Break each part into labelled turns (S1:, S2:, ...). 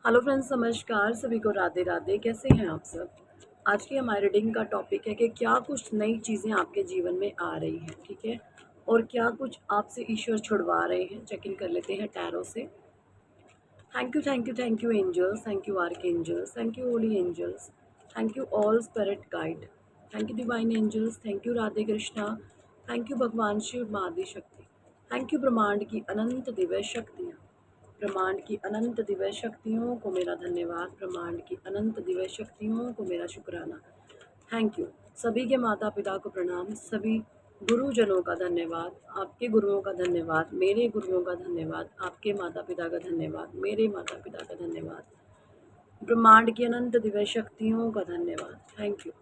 S1: Hello friends, नमस्कार। सभी को राधे राधे। कैसे हैं आप सब? आज की हमारी रीडिंग का टॉपिक है कि क्या कुछ नई चीज़ें आपके जीवन में आ रही हैं, ठीक है, और क्या कुछ आपसे ईश्वर छुड़वा रहे हैं। चेक इन कर लेते हैं टैरो से। Thank you angels, thank you archangels, thank you holy angels, thank you all spirit guide, thank you divine angels, thank you Radhe Krishna, thank you भगवान शिव महादि शक्ति, थैंक यू ब्रह्मांड की अनंत दिव्य शक्तियाँ। ब्रह्मांड की अनंत दिव्य शक्तियों को मेरा धन्यवाद। ब्रह्मांड की अनंत दिव्य शक्तियों को मेरा शुक्राना। Thank you. सभी के माता पिता को प्रणाम। सभी गुरुजनों का धन्यवाद। आपके गुरुओं का धन्यवाद। मेरे गुरुओं का धन्यवाद। आपके माता पिता का धन्यवाद। मेरे माता पिता का धन्यवाद। ब्रह्मांड की अनंत दिव्य शक्तियों का धन्यवाद। Thank you.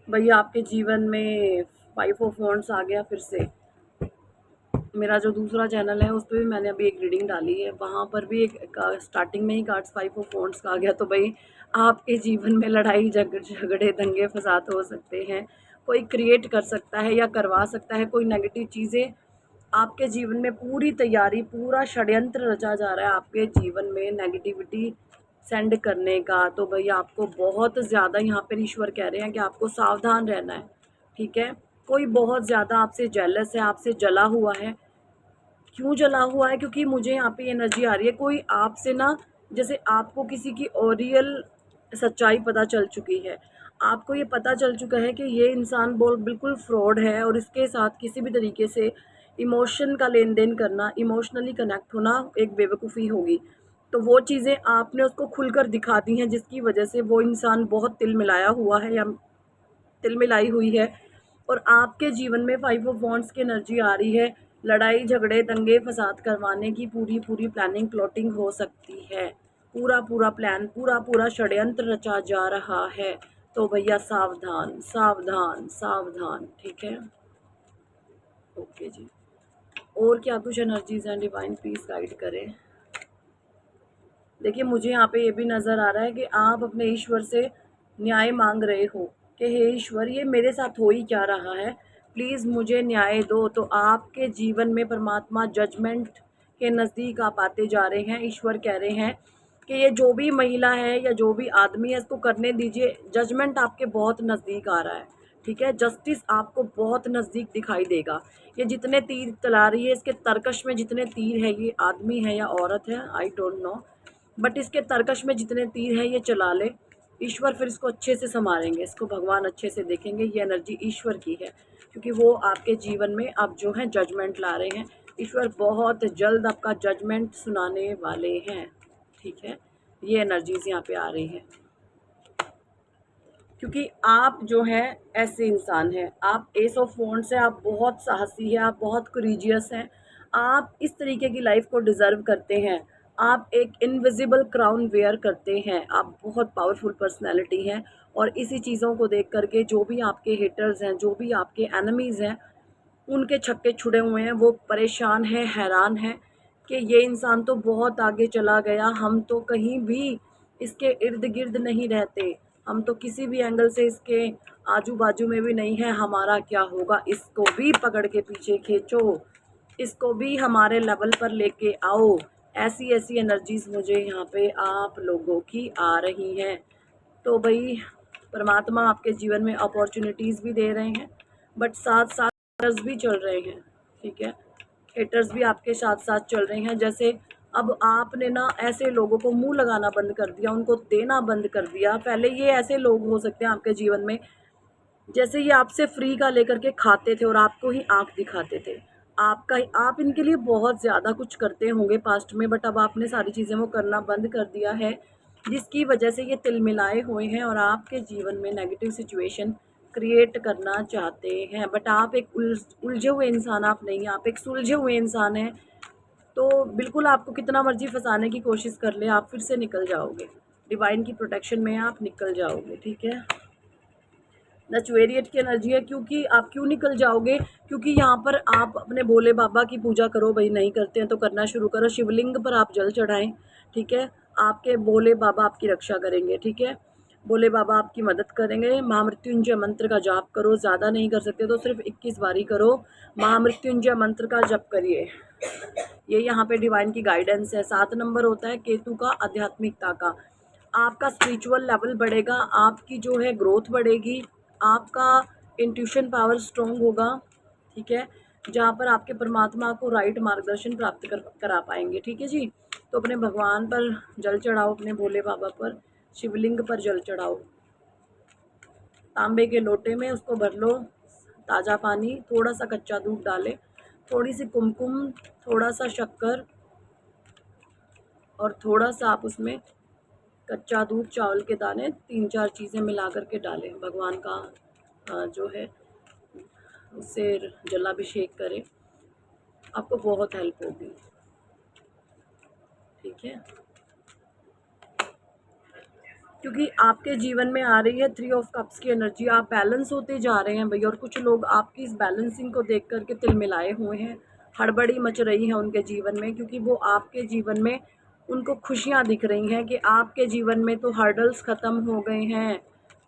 S1: भैया, आपके जीवन में 5 ऑफ वांड्स आ गया फिर से। मेरा जो दूसरा चैनल है उस पर भी मैंने अभी एक रीडिंग डाली है, वहाँ पर भी एक स्टार्टिंग में ही कार्ड्स 5 ऑफ वांड्स का आ गया। तो भाई, आपके जीवन में लड़ाई झगड़े दंगे फसाद हो सकते हैं। कोई क्रिएट कर सकता है या करवा सकता है कोई नेगेटिव चीज़ें। आपके जीवन में पूरी तैयारी, पूरा षड्यंत्र रचा जा रहा है आपके जीवन में नेगेटिविटी सेंड करने का। तो भैया, आपको बहुत ज़्यादा यहाँ पर ईश्वर कह रहे हैं कि आपको सावधान रहना है, ठीक है। कोई बहुत ज़्यादा आपसे जेलस है, आपसे जला हुआ है। क्यों जला हुआ है? क्योंकि मुझे यहाँ पे एनर्जी आ रही है, कोई आपसे ना, जैसे आपको किसी की ओरियल सच्चाई पता चल चुकी है। आपको ये पता चल चुका है कि ये इंसान बिल्कुल फ्रॉड है और इसके साथ किसी भी तरीके से इमोशन का लेन देन करना, इमोशनली कनेक्ट होना एक बेवकूफ़ी होगी। तो वो चीज़ें आपने उसको खुलकर दिखा दी हैं, जिसकी वजह से वो इंसान बहुत तिल मिलाया हुआ है या तिल मिलाई हुई है। और आपके जीवन में 5 ऑफ वांड्स की एनर्जी आ रही है। लड़ाई झगड़े दंगे फसाद करवाने की पूरी पूरी प्लानिंग प्लॉटिंग हो सकती है। पूरा पूरा प्लान, पूरा पूरा षड्यंत्र रचा जा रहा है। तो भैया, सावधान सावधान सावधान, ठीक है। ओके जी। और क्या कुछ एनर्जीज हैं, डिवाइन प्लीज गाइड करें। देखिए, मुझे यहाँ पे ये भी नज़र आ रहा है कि आप अपने ईश्वर से न्याय मांग रहे हो कि हे ईश्वर, ये मेरे साथ हो ही क्या रहा है, प्लीज़ मुझे न्याय दो। तो आपके जीवन में परमात्मा जजमेंट के नज़दीक आप आते जा रहे हैं। ईश्वर कह रहे हैं कि ये जो भी महिला है या जो भी आदमी है, इसको करने दीजिए। जजमेंट आपके बहुत नज़दीक आ रहा है, ठीक है। जस्टिस आपको बहुत नज़दीक दिखाई देगा। ये जितने तीर चला रही है, इसके तरकश में जितने तीर है, ये आदमी है या औरत है, आई डोंट नो, बट इसके तरकश में जितने तीर हैं ये चला ले। ईश्वर फिर इसको अच्छे से संभालेंगे, इसको भगवान अच्छे से देखेंगे। ये एनर्जी ईश्वर की है, क्योंकि वो आपके जीवन में अब जो है जजमेंट ला रहे हैं। ईश्वर बहुत जल्द आपका जजमेंट सुनाने वाले हैं, ठीक है। ये एनर्जीज यहाँ पे आ रही हैं, क्योंकि आप जो है ऐसे इंसान हैं। आप एस ऑफ वांड्स हैं, आप बहुत साहसी हैं, आप बहुत करेजियस हैं। आप इस तरीके की लाइफ को डिज़र्व करते हैं। आप एक इनविजिबल क्राउन वेयर करते हैं। आप बहुत पावरफुल पर्सनैलिटी हैं। और इसी चीज़ों को देख करके जो भी आपके हेटर्स हैं, जो भी आपके एनिमीज़ हैं, उनके छक्के छुड़े हुए हैं। वो परेशान हैं, हैरान हैं कि ये इंसान तो बहुत आगे चला गया, हम तो कहीं भी इसके इर्द गिर्द नहीं रहते, हम तो किसी भी एंगल से इसके आजू बाजू में भी नहीं है। हमारा क्या होगा? इसको भी पकड़ के पीछे खींचो, इसको भी हमारे लेवल पर लेके आओ। ऐसी ऐसी एनर्जीज मुझे यहाँ पे आप लोगों की आ रही हैं। तो भाई, परमात्मा आपके जीवन में अपॉर्चुनिटीज़ भी दे रहे हैं, बट साथ साथ हेटर्स भी चल रहे हैं, ठीक है। हेटर्स भी आपके साथ साथ चल रहे हैं। जैसे अब आपने ना ऐसे लोगों को मुंह लगाना बंद कर दिया, उनको देना बंद कर दिया। पहले ये ऐसे लोग हो सकते हैं आपके जीवन में, जैसे ये आपसे फ्री का लेकर के खाते थे और आपको ही आंख दिखाते थे। आप इनके लिए बहुत ज़्यादा कुछ करते होंगे पास्ट में, बट अब आपने सारी चीज़ें वो करना बंद कर दिया है, जिसकी वजह से ये तिलमिलाए हुए हैं और आपके जीवन में नेगेटिव सिचुएशन क्रिएट करना चाहते हैं। बट आप एक उलझे हुए इंसान आप नहीं, आप एक सुलझे हुए इंसान हैं। तो बिल्कुल, आपको कितना मर्जी फंसाने की कोशिश कर ले, आप फिर से निकल जाओगे। डिवाइन की प्रोटेक्शन में आप निकल जाओगे, ठीक है। द चुएरियट की एनर्जी है। क्योंकि आप क्यों निकल जाओगे? क्योंकि यहाँ पर आप अपने भोले बाबा की पूजा करो। भाई, नहीं करते हैं तो करना शुरू करो। शिवलिंग पर आप जल चढ़ाएं, ठीक है। आपके भोले बाबा आपकी रक्षा करेंगे, ठीक है। भोले बाबा आपकी मदद करेंगे। महामृत्युंजय मंत्र का जाप करो। ज़्यादा नहीं कर सकते तो सिर्फ 21 बारी करो। महामृत्युंजय मंत्र का जप करिए। ये यहाँ पे डिवाइन की गाइडेंस है। 7 नंबर होता है केतु का, आध्यात्मिकता का। आपका स्पिरिचुअल लेवल बढ़ेगा, आपकी जो है ग्रोथ बढ़ेगी, आपका इंट्यूशन पावर स्ट्रॉन्ग होगा, ठीक है, जहाँ पर आपके परमात्मा को राइट मार्गदर्शन प्राप्त करा पाएंगे, ठीक है जी। तो अपने भगवान पर जल चढ़ाओ, अपने भोले बाबा पर, शिवलिंग पर जल चढ़ाओ, तांबे के लोटे में उसको भर लो, ताज़ा पानी, थोड़ा सा कच्चा दूध डालें, थोड़ी सी कुमकुम, थोड़ा सा शक्कर और थोड़ा सा आप उसमें कच्चा दूध, चावल के दाने, 3-4 चीज़ें मिला करके डालें। भगवान का जो है उससे जलाभिषेक करें, आपको बहुत हेल्प होगी, ठीक है। क्योंकि आपके जीवन में आ रही है 3 ऑफ कप्स की एनर्जी, आप बैलेंस होते जा रहे हैं भैया। और कुछ लोग आपकी इस बैलेंसिंग को देख करके तिलमिलाए हुए हैं, हड़बड़ी मच रही है उनके जीवन में, क्योंकि वो आपके जीवन में उनको खुशियाँ दिख रही हैं कि आपके जीवन में तो हर्डल्स ख़त्म हो गए हैं,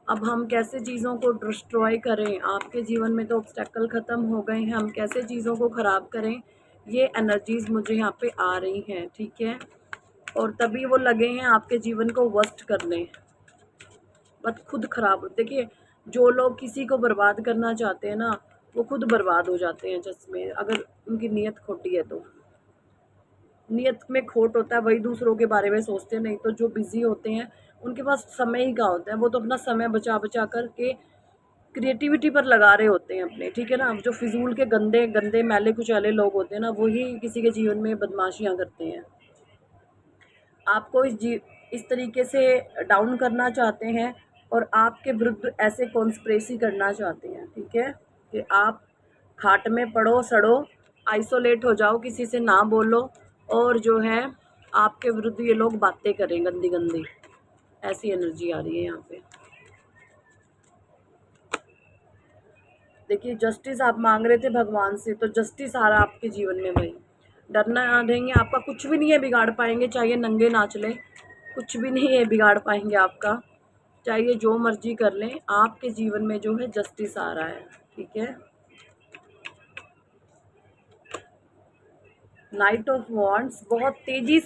S1: अब हम कैसे चीज़ों को डिस्ट्रॉय करें, आपके जीवन में तो ऑब्स्टेकल ख़त्म हो गए हैं, हम कैसे चीज़ों को ख़राब करें, ये एनर्जीज़ मुझे यहाँ पे आ रही हैं, ठीक है। और तभी वो लगे हैं आपके जीवन को वर्स्ट करने, बट खुद खराब। देखिए, जो लोग किसी को बर्बाद करना चाहते हैं ना, वो खुद बर्बाद हो जाते हैं जिसमें, अगर उनकी नीयत खोटी है तो। नीयत में खोट होता है, वही दूसरों के बारे में सोचते हैं। नहीं तो जो बिजी होते हैं उनके पास समय ही का होता है, वो तो अपना समय बचा बचा करके क्रिएटिविटी पर लगा रहे होते हैं अपने, ठीक है ना। जो फिजूल के गंदे गंदे मैले कुचैले लोग होते हैं ना, वही किसी के जीवन में बदमाशियां करते हैं। आपको इस तरीके से डाउन करना चाहते हैं और आपके विरुद्ध ऐसे कॉन्स्पिरेसी करना चाहते हैं, ठीक है, कि आप खाट में पड़ो, सड़ो, आइसोलेट हो जाओ, किसी से ना बोलो, और जो है आपके विरुद्ध ये लोग बातें करें गंदी गंदी। ऐसी एनर्जी आ रही है यहाँ पे। देखिए, जस्टिस आप मांग रहे थे भगवान से, तो जस्टिस आ रहा आपके जीवन में भाई। डरना ना देंगे, आपका कुछ भी नहीं है बिगाड़ पाएंगे, चाहे नंगे नाच लें, कुछ भी नहीं है बिगाड़ पाएंगे आपका, चाहे जो मर्जी कर लें, आपके जीवन में जो है जस्टिस आ रहा है, ठीक है। नाइट ऑफ वॉन्ड्स बहुत तेजी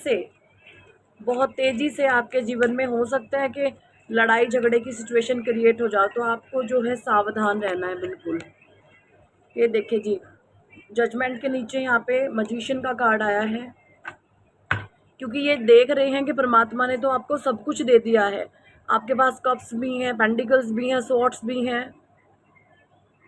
S1: से आपके जीवन में हो सकता है कि लड़ाई झगड़े की सिचुएशन क्रिएट हो जाए, तो आपको जो है सावधान रहना है बिल्कुल। ये देखिए जी, जजमेंट के नीचे यहाँ पे मजिशियन का कार्ड आया है, क्योंकि ये देख रहे हैं कि परमात्मा ने तो आपको सब कुछ दे दिया है। आपके पास कप्स भी हैं, पेंटिकल्स भी हैं, स्वॉर्ड्स भी हैं,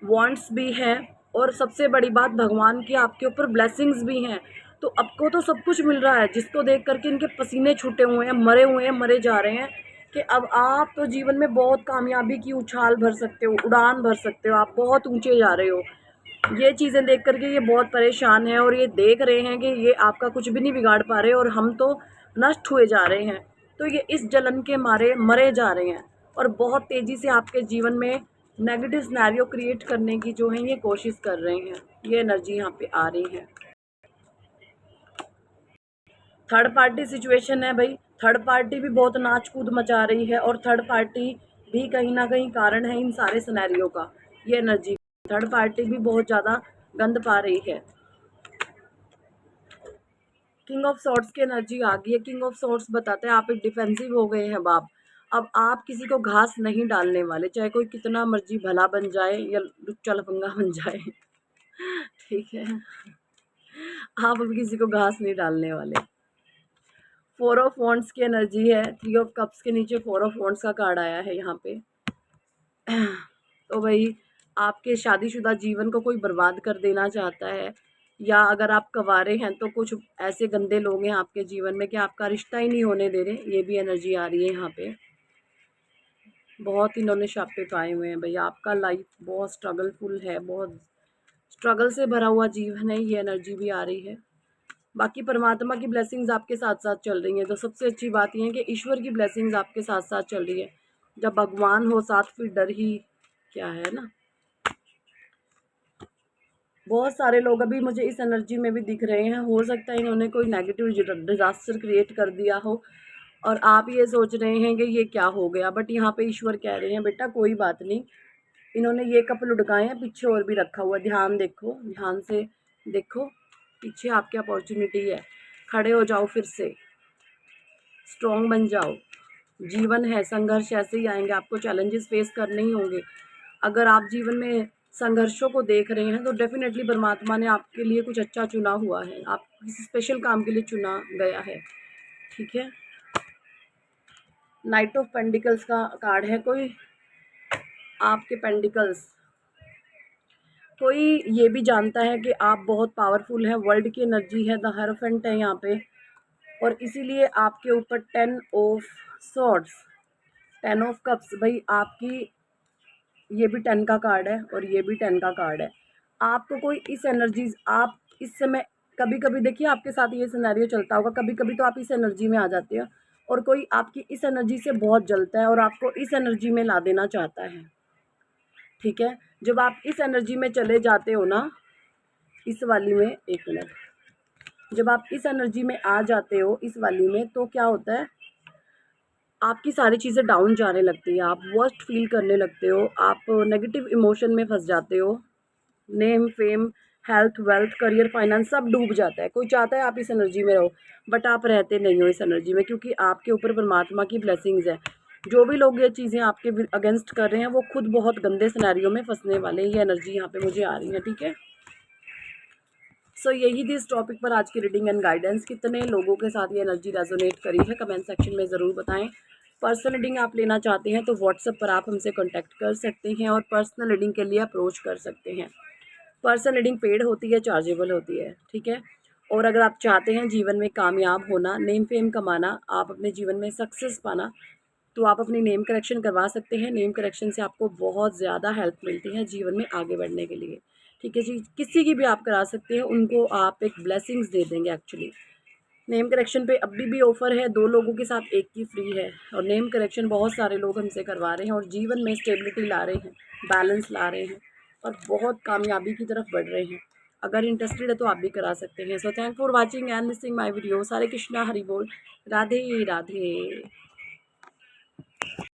S1: वॉन्ड्स भी हैं, और सबसे बड़ी बात भगवान की आपके ऊपर ब्लेसिंग्स भी हैं। तो आपको तो सब कुछ मिल रहा है, जिसको देख करके इनके पसीने छूटे हुए हैं, मरे हुए हैं, मरे जा रहे हैं, कि अब आप तो जीवन में बहुत कामयाबी की उछाल भर सकते हो, उड़ान भर सकते हो, आप बहुत ऊंचे जा रहे हो। ये चीज़ें देख करके ये बहुत परेशान है, और ये देख रहे हैं कि ये आपका कुछ भी नहीं बिगाड़ पा रहे, और हम तो नष्ट हुए जा रहे हैं। तो ये इस जलन के मारे मरे जा रहे हैं, और बहुत तेज़ी से आपके जीवन में नेगेटिव सिनेरियो क्रिएट करने की जो है ये कोशिश कर रहे हैं। ये एनर्जी यहाँ पे आ रही है। थर्ड पार्टी सिचुएशन है भाई, थर्ड पार्टी भी बहुत नाच कूद मचा रही है, और थर्ड पार्टी भी कहीं ना कहीं कारण है इन सारे सिनेरियो का। ये एनर्जी, थर्ड पार्टी भी बहुत ज़्यादा गंद पा रही है। किंग ऑफ सॉर्ड्स की एनर्जी आ गई है। किंग ऑफ सॉर्ड्स बताते हैं आप एक डिफेंसिव हो गए हैं बाप। अब आप किसी को घास नहीं डालने वाले, चाहे कोई कितना मर्जी भला बन जाए या लुच्चा लफंगा बन जाए ठीक है, आप अब किसी को घास नहीं डालने वाले। 4 ऑफ वॉन्ड्स की एनर्जी है, 3 ऑफ कप्स के नीचे 4 ऑफ वॉन्ड्स का कार्ड आया है यहाँ पे तो भाई, आपके शादीशुदा जीवन को कोई बर्बाद कर देना चाहता है, या अगर आप कवारे हैं तो कुछ ऐसे गंदे लोग हैं आपके जीवन में कि आपका रिश्ता ही नहीं होने दे रहे। ये भी एनर्जी आ रही है यहाँ पे। बहुत इन्होंने छापे पाए हुए हैं भैया, आपका लाइफ बहुत स्ट्रगलफुल है, बहुत स्ट्रगल से भरा हुआ जीवन है, ये एनर्जी भी आ रही है। बाकी परमात्मा की ब्लेसिंग्स आपके साथ साथ चल रही हैं। तो सबसे अच्छी बात यह है कि ईश्वर की ब्लेसिंग्स आपके साथ साथ चल रही है। जब भगवान हो साथ, फिर डर ही क्या है ना। बहुत सारे लोग अभी मुझे इस एनर्जी में भी दिख रहे हैं, हो सकता है इन्होंने कोई नेगेटिव डिजास्टर क्रिएट कर दिया हो, और आप ये सोच रहे हैं कि ये क्या हो गया। बट यहाँ पे ईश्वर कह रहे हैं बेटा कोई बात नहीं, इन्होंने ये कप लुढ़काए हैं, पीछे और भी रखा हुआ, ध्यान देखो, ध्यान से देखो, पीछे आपकी अपॉर्चुनिटी है, खड़े हो जाओ, फिर से स्ट्रॉन्ग बन जाओ। जीवन है, संघर्ष ऐसे ही आएंगे, आपको चैलेंजेस फेस करने ही होंगे। अगर आप जीवन में संघर्षों को देख रहे हैं तो डेफिनेटली परमात्मा ने आपके लिए कुछ अच्छा चुना हुआ है, आप किसी स्पेशल काम के लिए चुना गया है, ठीक है। नाइट ऑफ पेंडिकल्स का कार्ड है। कोई आपके पेंडिकल्स, कोई ये भी जानता है कि आप बहुत पावरफुल हैं, वर्ल्ड की एनर्जी है, द हierophant है यहाँ पे, और इसीलिए आपके ऊपर 10 ऑफ सॉर्ड्स, 10 ऑफ कप्स, भाई आपकी ये भी 10 का कार्ड है और ये भी 10 का कार्ड है। आपको कोई इस एनर्जीज, आप इस समय कभी कभी देखिए आपके साथ ये सिनेरियो चलता होगा, कभी कभी तो आप इस एनर्जी में आ जाते हो और कोई आपकी इस एनर्जी से बहुत जलता है और आपको इस एनर्जी में ला देना चाहता है, ठीक है। जब आप इस एनर्जी में चले जाते हो ना, इस वाली में, एक मिनट, जब आप इस एनर्जी में आ जाते हो इस वाली में, तो क्या होता है, आपकी सारी चीज़ें डाउन जाने लगती हैं, आप वर्स्ट फील करने लगते हो, आप नेगेटिव इमोशन में फंस जाते हो, name, fame, health, wealth, career, finance सब डूब जाता है। कोई चाहता है आप इस एनर्जी में रहो, बट आप रहते नहीं हो इस एनर्जी में, क्योंकि आपके ऊपर परमात्मा की ब्लेसिंग्स है। जो भी लोग ये चीज़ें आपके अगेंस्ट कर रहे हैं वो खुद बहुत गंदे सिनेरियो में फंसने वाले हैं। ये एनर्जी यहाँ पे मुझे आ रही है, ठीक है। सो यही थी इस टॉपिक पर आज की रीडिंग एंड गाइडेंस। कितने लोगों के साथ ये एनर्जी रेजोनेट करी है कमेंट सेक्शन में ज़रूर बताएं। पर्सनल रीडिंग आप लेना चाहते हैं तो व्हाट्सएप पर आप हमसे कांटेक्ट कर सकते हैं और पर्सनल रीडिंग के लिए अप्रोच कर सकते हैं। पर्सनल रीडिंग पेड होती है, चार्जेबल होती है, ठीक है। और अगर आप चाहते हैं जीवन में कामयाब होना, नेम फेम कमाना, आप अपने जीवन में सक्सेस पाना, तो आप अपनी नेम करेक्शन करवा सकते हैं। नेम करेक्शन से आपको बहुत ज़्यादा हेल्प मिलती है जीवन में आगे बढ़ने के लिए, ठीक है जी। किसी की भी आप करा सकते हैं, उनको आप एक ब्लेसिंग्स दे देंगे एक्चुअली। नेम करेक्शन पे अभी भी ऑफ़र है, 2 लोगों के साथ एक की फ्री है। और नेम करेक्शन बहुत सारे लोग हमसे करवा रहे हैं और जीवन में स्टेबिलिटी ला रहे हैं, बैलेंस ला रहे हैं और बहुत कामयाबी की तरफ बढ़ रहे हैं। अगर इंटरेस्टेड है तो आप भी करा सकते हैं। So thank for watching and listening my video. Hare Krishna, Hari बोल, राधे राधे।